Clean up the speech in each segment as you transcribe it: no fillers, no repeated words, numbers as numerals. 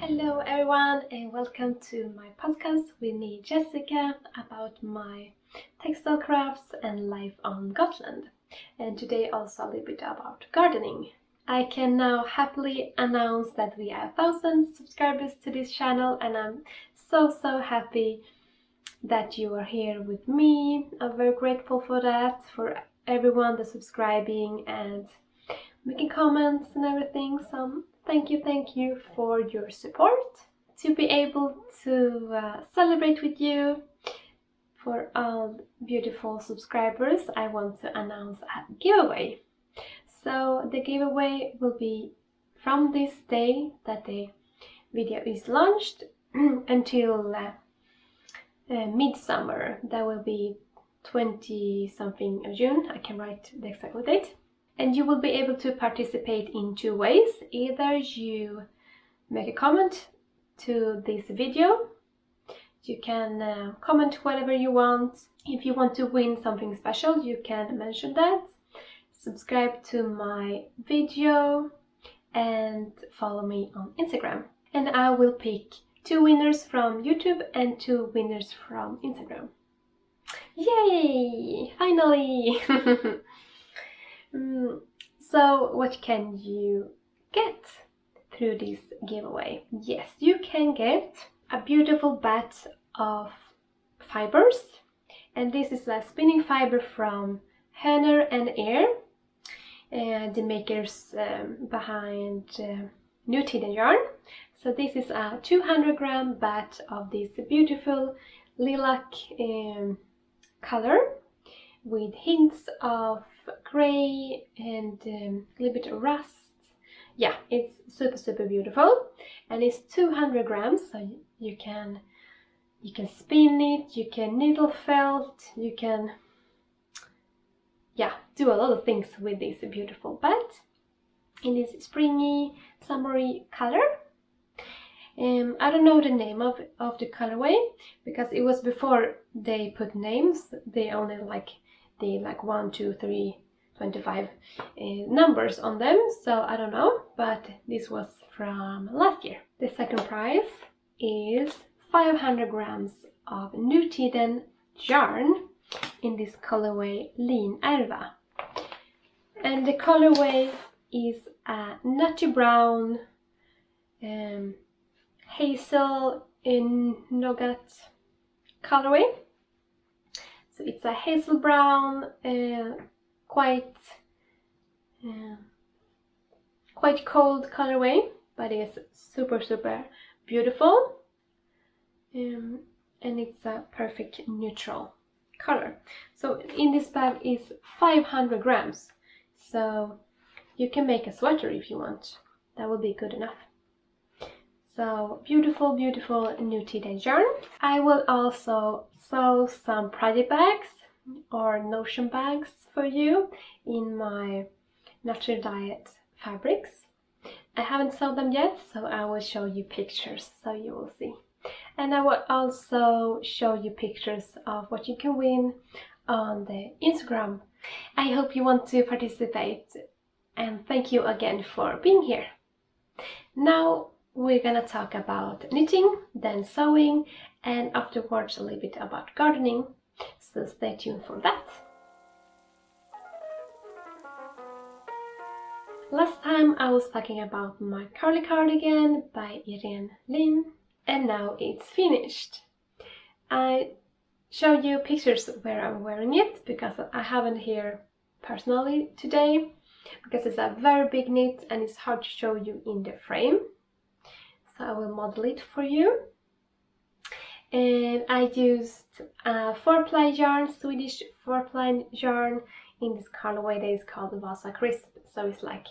Hello everyone and welcome to my podcast with me Jessica about my textile crafts and life on Gotland, and today also a little bit about gardening. I can now happily announce that we have 1,000 subscribers to this channel, and I'm so happy that you are here with me. I'm very grateful for that, for everyone that's subscribing and making comments and everything. So thank you for your support. To be able to celebrate with you, for all beautiful subscribers, I want to announce a giveaway. So the giveaway will be from this day that the video is launched until midsummer. That will be 20 something of June. I can write the exact date. And you will be able to participate in two ways. Either you make a comment to this video. You can comment whatever you want. If you want to win something special, you can mention that. Subscribe to my video and follow me on Instagram. And I will pick 2 winners from YouTube and 2 winners from Instagram. Yay! Finally! So what can you get through this giveaway? Yes, you can get a beautiful bat of fibers, and this is a spinning fiber from Henner and Air, the makers behind Nutiden yarn. So this is a 200-gram bat of this beautiful lilac color, with hints of grey and a little bit of rust. Yeah, it's super beautiful, and it's 200 grams, so you can spin it, you can needle felt, you can do a lot of things with this beautiful bat in this springy, summery color. I don't know the name of the colorway, because it was before they put names. They only the 1, 2, 3, 25 numbers on them, so I don't know, but this was from last year. The second prize is 500 grams of Nutiden yarn in this colorway Lean Erva, and the colorway is a nutty brown, hazel in nougat colorway. So it's a hazel brown, quite cold colorway, but it's super beautiful, and it's a perfect neutral color. So in this bag is 500 grams, so you can make a sweater if you want. That would be good enough. So beautiful Nutiden yarn. I will also sew some project bags or notion bags for you in my natural diet fabrics. I haven't sewed them yet, so I will show you pictures so you will see. And I will also show you pictures of what you can win on the Instagram. I hope you want to participate, and thank you again for being here. Now we're gonna talk about knitting, then sewing, and afterwards a little bit about gardening, so stay tuned for that. Last time I was talking about my curly cardigan by Irene Lin, and now it's finished. I show you pictures where I'm wearing it, because I haven't here personally today, because it's a very big knit and it's hard to show you in the frame. So I will model it for you. And I used a 4-ply yarn, Swedish 4-ply yarn, in this colorway that is called Vasa Crisp. So it's like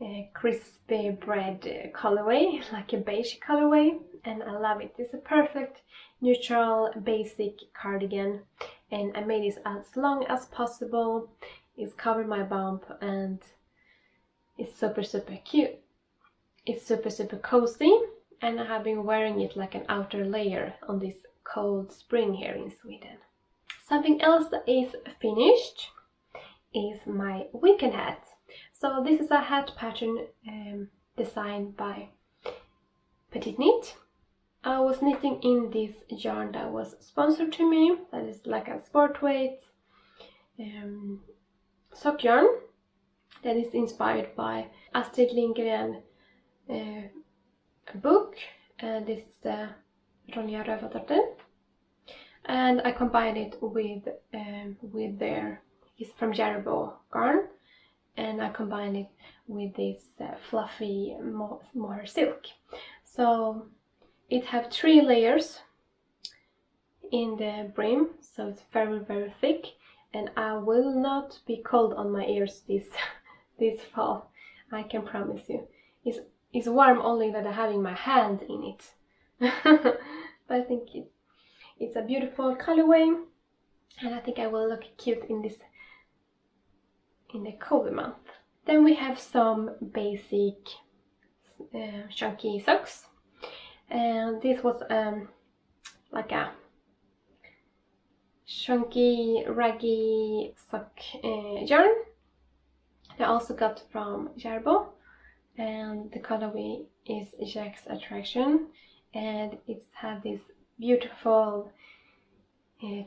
a crispy bread colorway, like a beige colorway, and I love it. It's a perfect neutral basic cardigan, and I made this as long as possible. It's covered my bump, and it's super cute. It's super cozy, and I have been wearing it like an outer layer on this cold spring here in Sweden. Something else that is finished is my weekend hat. So this is a hat pattern designed by PetiteKnit. I was knitting in this yarn that was sponsored to me, that is like a sport weight sock yarn that is inspired by Astrid Lindgren book, and this is the Ronja, and I combined it with it's from Järbo garn, and I combined it with this fluffy mohair silk. So it have 3 layers in the brim, so it's very, very thick, and I will not be cold on my ears this fall, I can promise you. It's warm only that I have in my hand in it. But I think it's a beautiful colorway, and I think I will look cute in this in the colder month. Then we have some basic chunky socks, and this was like a chunky raggy sock yarn that I also got from Järbo, and the colorway is Jacks Attraction, and it's had this beautiful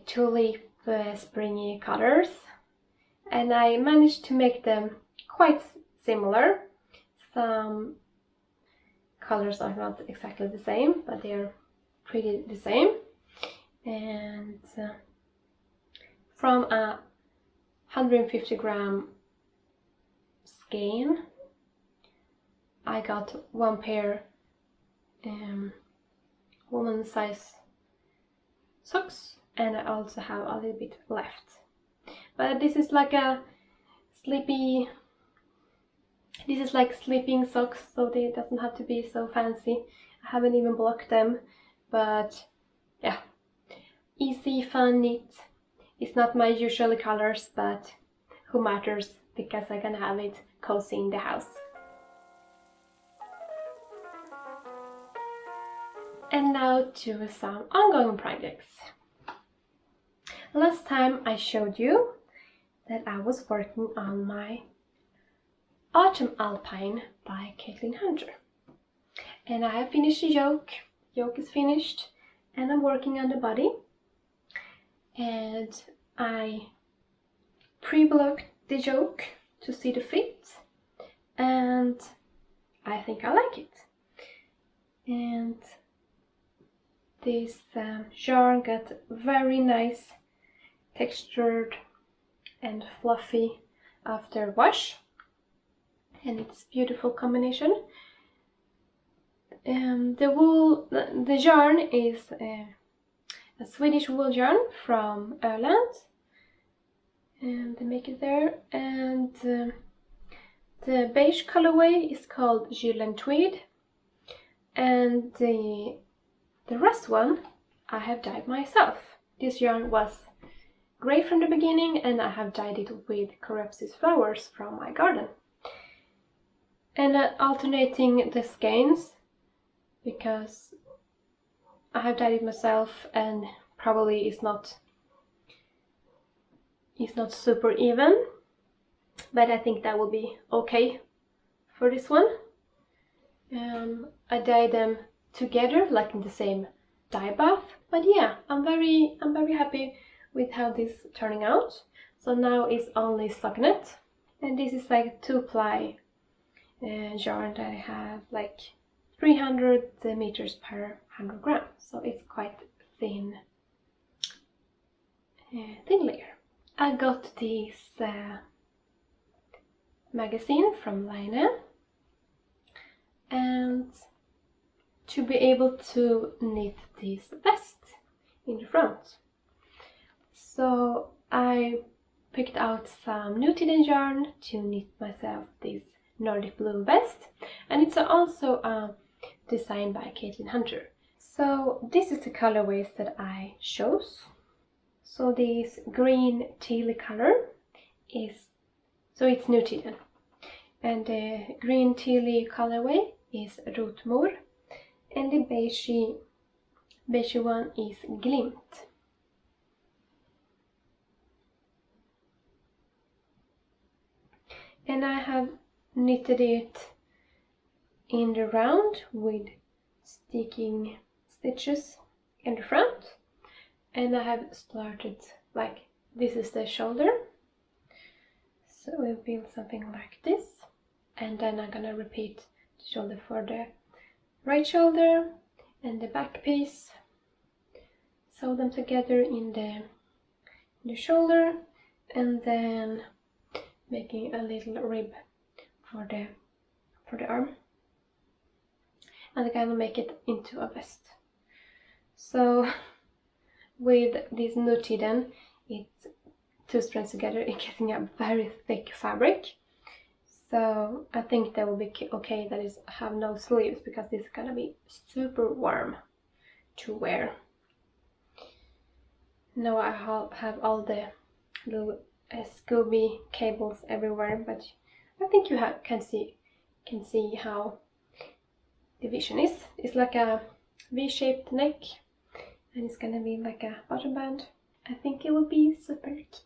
tulip springy colors, and I managed to make them quite similar. Some colors are not exactly the same, but they are pretty the same. And from a 150 gram skein, I got 1 pair woman size socks, and I also have a little bit left. But this is like a sleepy, this is like sleeping socks, so they doesn't have to be so fancy. I haven't even blocked them, but yeah, easy fun knit. It's not my usual colors, but who matters, because I can have it cozy in the house. And now to some ongoing projects. Last time I showed you that I was working on my Autumn Alpine by Caitlin Hunter. And I have finished the yoke. Yoke is finished, and I'm working on the body. And I pre-blocked the yoke to see the fit, and I think I like it. And this yarn got very nice textured and fluffy after wash, and it's beautiful combination. The yarn is a Swedish wool yarn from Öland, and they make it there, and the beige colorway is called Gyllen tweed, and the rest one I have dyed myself. This yarn was grey from the beginning, and I have dyed it with Chlorophyll flowers from my garden. And alternating the skeins, because I have dyed it myself and probably it's not super even, but I think that will be okay for this one. I dyed them together, like in the same dye bath, but yeah, I'm very happy with how this is turning out. So now it's only stockinette, and this is like 2-ply yarn that I have like 300 meters per 100 grams, so it's quite thin layer. I got this magazine from Line, and to be able to knit this vest in the front. So I picked out some Nutiden yarn to knit myself this Nordic blue vest, and it's also designed by Caitlin Hunter. So this is the colorways that I chose. So this green teal color is, so it's Nutiden, and the green teal colorway is Rotmor, and the beige one is Glimt. And I have knitted it in the round with sticking stitches in the front, and I have started like this is the shoulder, so we'll build something like this, and then I'm gonna repeat the shoulder for the right shoulder and the back piece, sew them together in the shoulder, and then making a little rib for the arm, and I'm gonna make it into a vest. So with this Nutiden, it's 2 strands together, it's getting a very thick fabric. So I think that will be okay that is have no sleeves, because this is gonna be super warm to wear. Now I have all the little Scooby cables everywhere, but I think you can see how the vision is. It's like a V-shaped neck, and it's gonna be like a bottom band. I think it will be super cute.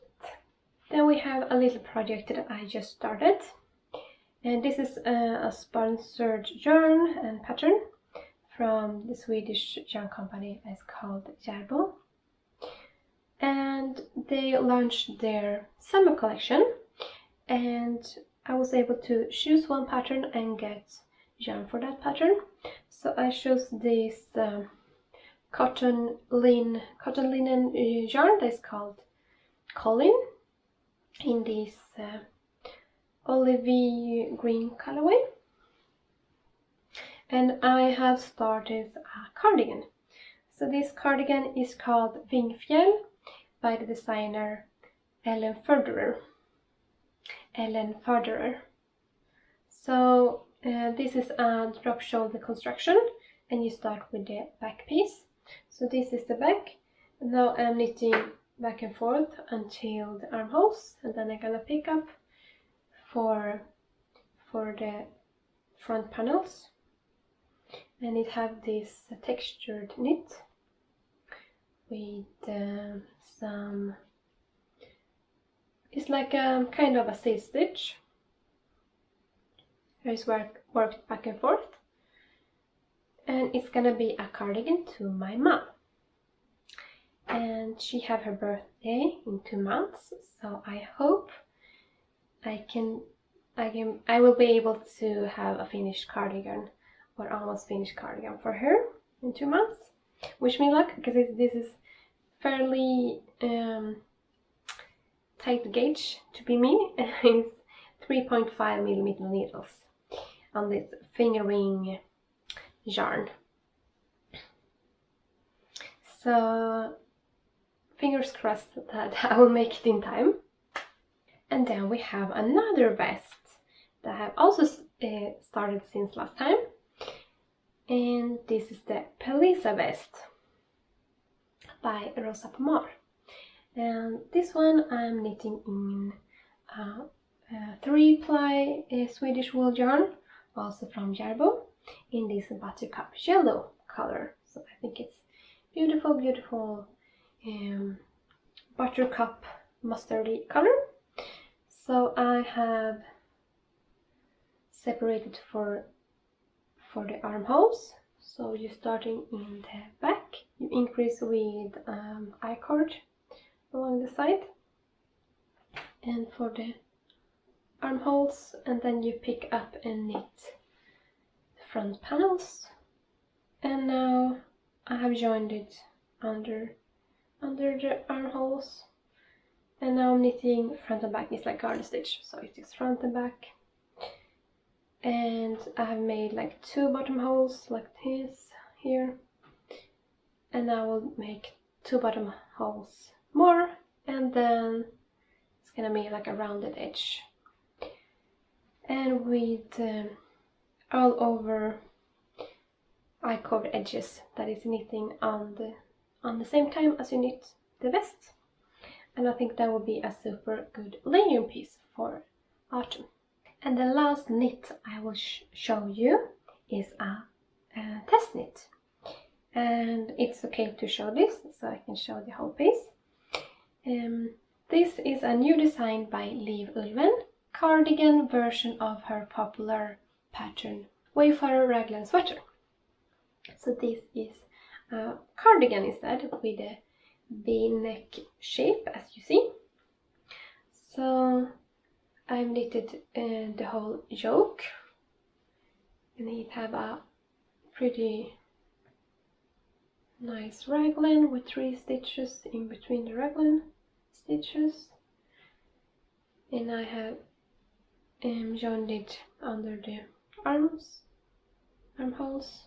Then we have a little project that I just started, and this is a sponsored yarn and pattern from the Swedish yarn company. It's called Järbo, and they launched their summer collection, and I was able to choose one pattern and get yarn for that pattern. So I chose this cotton linen yarn that is called Colin in this olivey green colorway, and I have started a cardigan. So this cardigan is called Vingfjäll by the designer Furderer. So this is a drop shoulder construction, and you start with the back piece. So this is the back. Now I'm knitting back and forth until the armholes, and then I'm gonna pick up for the front panels, and it have this textured knit with some, it's like a kind of a seed stitch. It's worked back and forth, and it's gonna be a cardigan to my mom, and she have her birthday in 2 months, so I hope I will be able to have a finished cardigan, or almost finished cardigan, for her in 2 months. Wish me luck, because this is fairly tight gauge to be me. It's 3.5mm needles on this fingering yarn. So fingers crossed that I will make it in time. And then we have another vest that I have also started since last time, and this is the Pelisa vest by Rosa Pomar. And this one I'm knitting in 3-ply Swedish wool yarn, also from Järbo, in this buttercup yellow color. So I think it's beautiful buttercup mustardy color. So I have separated for the armholes. So you're starting in the back, you increase with I-cord along the side, and for the armholes, and then you pick up and knit the front panels. And now I have joined it under the armholes, and now I'm knitting front and back. It's like garter stitch, so it is front and back. And I have made like 2 bottom holes like this here, and I will make 2 bottom holes more, and then it's gonna be like a rounded edge. And with all over I-cord edges, that is knitting on the same time as you knit the vest. And I think that will be a super good layering piece for autumn. And the last knit I will show you is a test knit. And it's okay to show this, so I can show the whole piece. This is a new design by Liv Ulven, cardigan version of her popular pattern Wayfarer raglan sweater. So this is a cardigan instead, with a V-neck shape, as you see. So I've knitted the whole yoke, and it have a pretty nice raglan with 3 stitches in between the raglan stitches, and I have joined it under the armholes,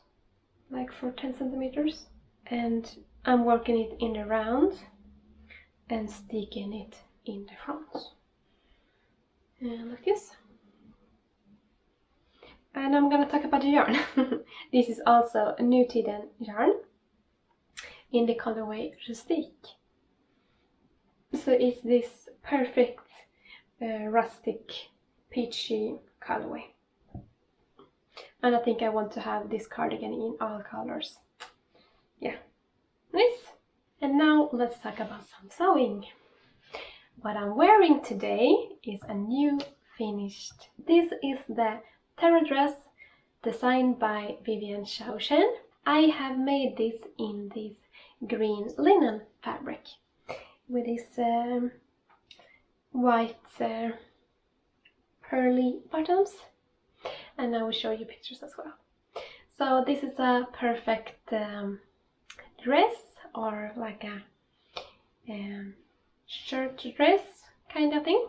like for 10 centimeters, and I'm working it in the round and sticking it in the front, like this. And I'm gonna talk about the yarn. This is also a Nutiden yarn in the colorway Rustik. So it's this perfect rustic peachy colorway. And I think I want to have this cardigan in all colors. Yeah, nice. And now let's talk about some sewing. What I'm wearing today is a new finished. This is the Terra dress designed by Vivian. I have made this in this green linen fabric with this white pearly buttons, and I will show you pictures as well. So this is a perfect dress, or like a shirt dress kind of thing,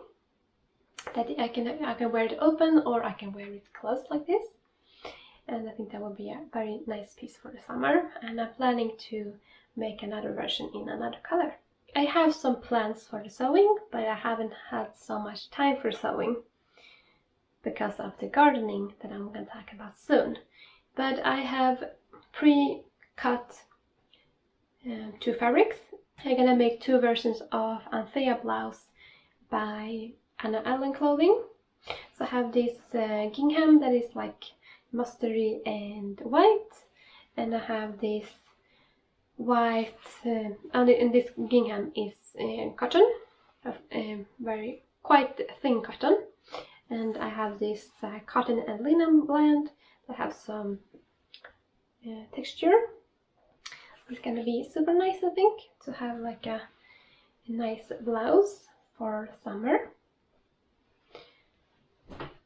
that I can wear it open, or I can wear it closed like this, and I think that will be a very nice piece for the summer. And I'm planning to make another version in another color. I have some plans for the sewing, but I haven't had so much time for sewing because of the gardening that I'm going to talk about soon. But I have pre-cut 2 fabrics. I'm gonna make 2 versions of Anthea blouse by Anna Allen Clothing. So I have this gingham that is like mustardy and white, and I have this white, and this gingham is cotton, very quite thin cotton, and I have this cotton and linen blend that have some texture. It's gonna be super nice, I think, to have like a nice blouse for summer.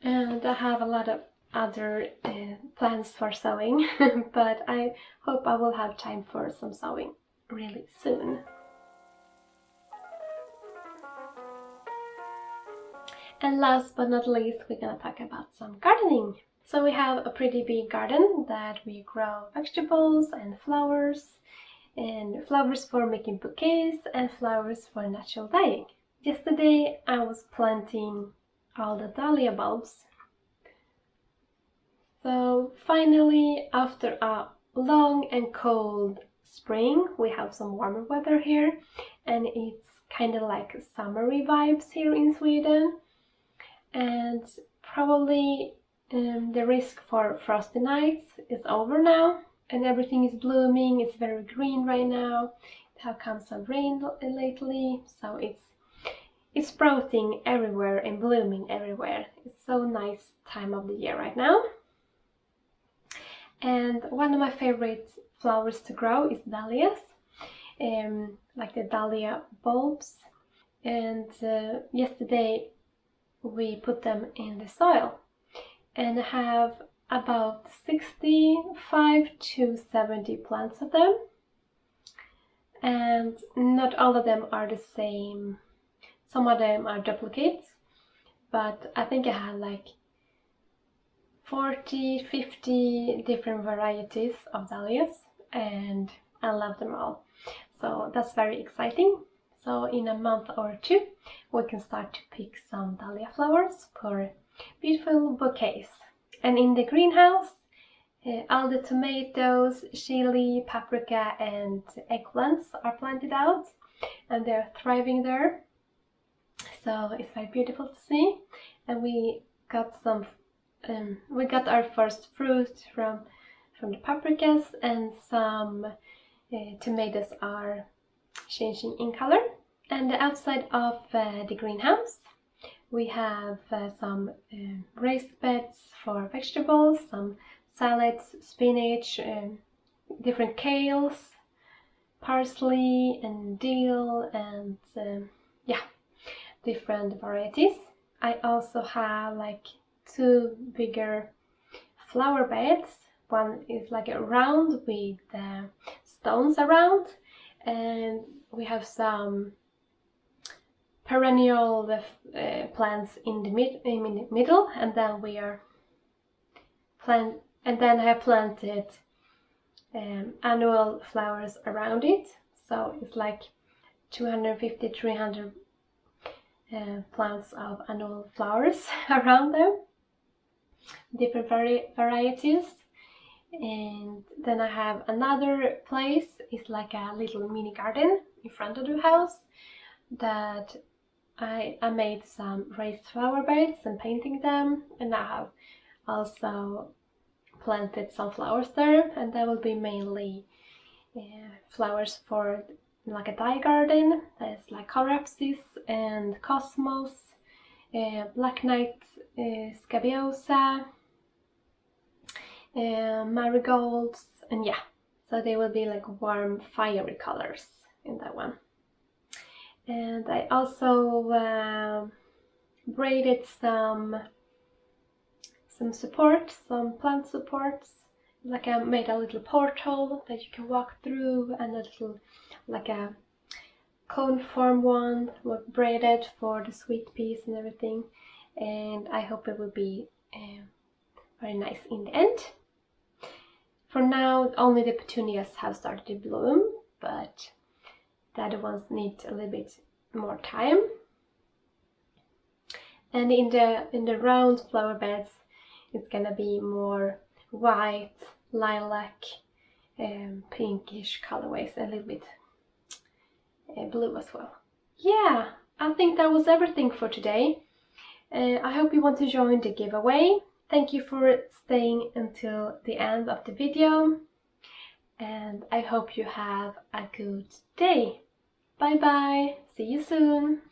And I have a lot of other plans for sewing, but I hope I will have time for some sewing really soon. And last but not least, we're gonna talk about some gardening. So we have a pretty big garden that we grow vegetables and flowers for making bouquets and flowers for natural dyeing. Yesterday I was planting all the dahlia bulbs. So finally, after a long and cold spring, we have some warmer weather here, and it's kind of like summery vibes here in Sweden. And probably the risk for frosty nights is over now, and everything is blooming. It's very green right now. It has come some rain lately, so it's sprouting everywhere and blooming everywhere. It's so nice time of the year right now. And one of my favorite flowers to grow is dahlias, like the dahlia bulbs. And yesterday we put them in the soil, and I have about 65 to 70 plants of them, and not all of them are the same. Some of them are duplicates, but I think I have like 40-50 different varieties of dahlias, and I love them all. So that's very exciting. So in a month or 2 we can start to pick some dahlia flowers for beautiful bouquets. And in the greenhouse, all the tomatoes, chili, paprika and eggplants are planted out, and they're thriving there. So it's very beautiful to see. And we got our first fruit from the paprikas, and some tomatoes are changing in color. And outside of the greenhouse we have some raised beds for vegetables, some salads, spinach, different kales, parsley and dill, and yeah, different varieties. I also have like 2 bigger flower beds. One is like a round with stones around, and we have some perennial plants in the middle, and then we are and then I have planted annual flowers around it, so it's like 250-300 plants of annual flowers around them, different varieties. And then I have another place, it's like a little mini garden in front of the house that I made some raised flower beds and painting them, and I have also planted some flowers there, and that will be mainly flowers for like a dye garden. There's like Chlorophyll and Cosmos, Black Knight, Scabiosa, marigolds, and yeah, so they will be like warm fiery colors in that one. And I also braided some plant supports. Like I made a little portal that you can walk through, and a little like a cone form one braided for the sweet peas and everything. And I hope it will be very nice in the end. For now, only the petunias have started to bloom, but the other ones need a little bit more time. And in the round flower beds, it's gonna be more white, lilac, pinkish colorways, a little bit blue as well. Yeah, I think that was everything for today. I hope you want to join the giveaway. Thank you for staying until the end of the video, and I hope you have a good day. Bye bye, see you soon!